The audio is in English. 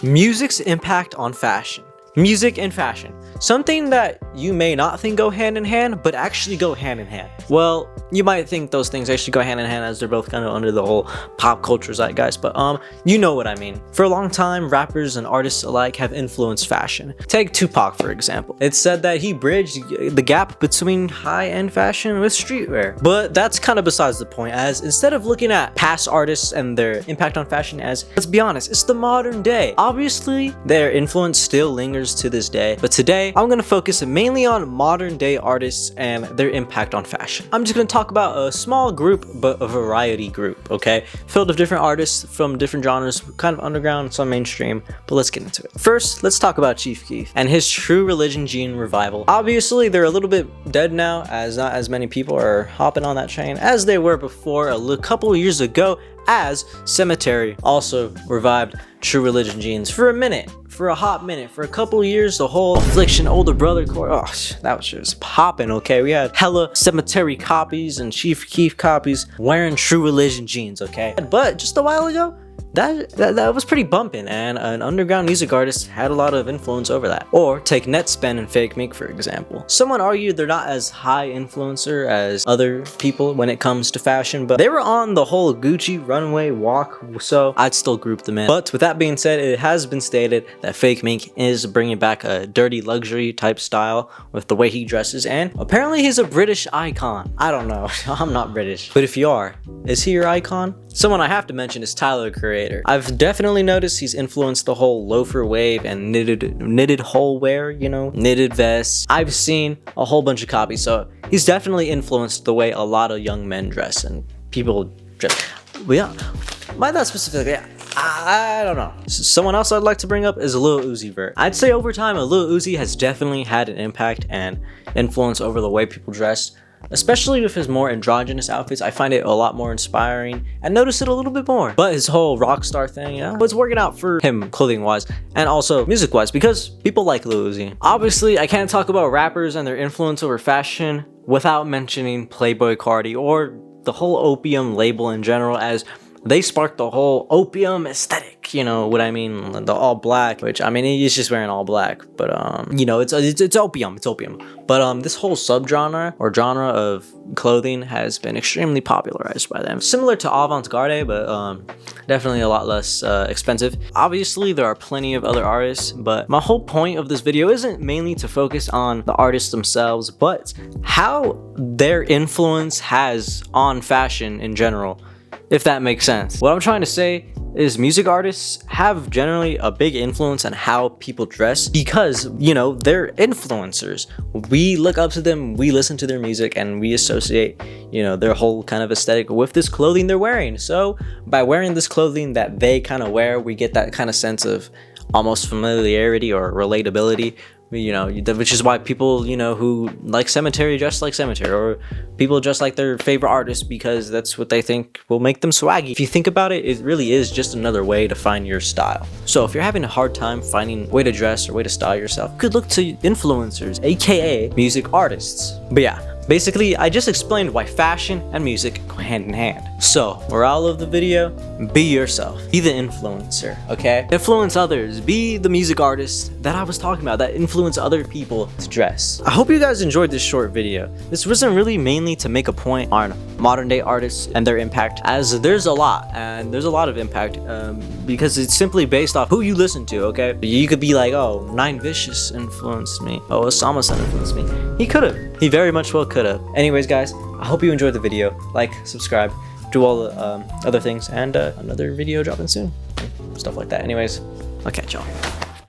Music's impact on fashion. Music and fashion. Something that you may not think go hand in hand, but actually go hand in hand. Well, you might think those things actually go hand in hand as they're both kind of under the whole pop culture zeitgeist, but you know what I mean. For a long time, rappers and artists alike have influenced fashion. Take Tupac, for example. It's said that he bridged the gap between high-end fashion with streetwear. But that's kind of besides the point, as instead of looking at past artists and their impact on fashion as, let's be honest, it's the modern day. Obviously, their influence still lingers to this day, but today I'm gonna focus mainly on modern day artists and their impact on fashion. I'm just gonna talk about a small group, but a variety group, okay? Filled with different artists from different genres, kind of underground, some mainstream, but let's get into it. First, let's talk about Chief Keef and his True Religion Gene revival. Obviously, they're a little bit dead now, as not as many people are hopping on that train as they were before a couple of years ago, as Cemetery also revived True Religion Genes for a minute, for a hot minute, for a couple years. The whole Affliction older brother core, oh, that was just popping, okay? We had hella Cemetery copies and Chief Keef copies wearing True Religion Genes, okay? But just a while ago, that was pretty bumping, and an underground music artist had a lot of influence over that. Or take Nettspend and Fake Mink, for example. Someone argued they're not as high influencer as other people when it comes to fashion, but they were on the whole Gucci runway walk, so I'd still group them in. But with that being said, it has been stated that Fake Mink is bringing back a dirty luxury type style with the way he dresses, and apparently he's a British icon. I don't know, I'm not British, but if you are, is he your icon? Someone I have to mention is Tyler, Creator. I've definitely noticed he's influenced the whole loafer wave and knitted whole wear, you know, knitted vests. I've seen a whole bunch of copies, so he's definitely influenced the way a lot of young men dress and people dress. Well, yeah, by that specifically, yeah. I don't know. Someone else I'd like to bring up is Lil Uzi Vert. I'd say over time, Lil Uzi has definitely had an impact and influence over the way people dress. Especially with his more androgynous outfits, I find it a lot more inspiring and notice it a little bit more. But his whole rock star thing, yeah, was working out for him clothing wise and also music wise because people like Lil Uzi. Obviously, I can't talk about rappers and their influence over fashion without mentioning PlayboyCarti or the whole opium label in general, as they sparked the whole opium aesthetic, you know what I mean, the all black, which I mean he's just wearing all black, but you know, it's opium, but this whole subgenre or genre of clothing has been extremely popularized by them, similar to avant-garde, but definitely a lot less expensive. Obviously there are plenty of other artists, but my whole point of this video isn't mainly to focus on the artists themselves, but how their influence has on fashion in general, if that makes sense. What I'm trying to say is music artists have generally a big influence on how people dress because, you know, they're influencers. We look up to them, we listen to their music, and we associate, you know, their whole kind of aesthetic with this clothing they're wearing. So by wearing this clothing that they kind of wear, we get that kind of sense of almost familiarity or relatability, you know, which is why people, you know, who like Cemetery dress like Cemetery, or people dress like their favorite artist because that's what they think will make them swaggy. If you think about it, it really is just another way to find your style. So if you're having a hard time finding a way to dress or way to style yourself, you could look to influencers, aka music artists. But yeah, basically, I just explained why fashion and music go hand in hand. So, morale of the video, be yourself. Be the influencer, okay? Influence others. Be the music artist that I was talking about, that influence other people to dress. I hope you guys enjoyed this short video. This wasn't really mainly to make a point on modern day artists and their impact, as there's a lot, and there's a lot of impact, because it's simply based off who you listen to, okay? You could be like, oh, Nine Vicious influenced me. Oh, Osama-san influenced me. He could've. He very much well could've. Anyways, guys, I hope you enjoyed the video. Like, subscribe, do all the other things, and another video dropping soon. Stuff like that. Anyways, I'll catch y'all.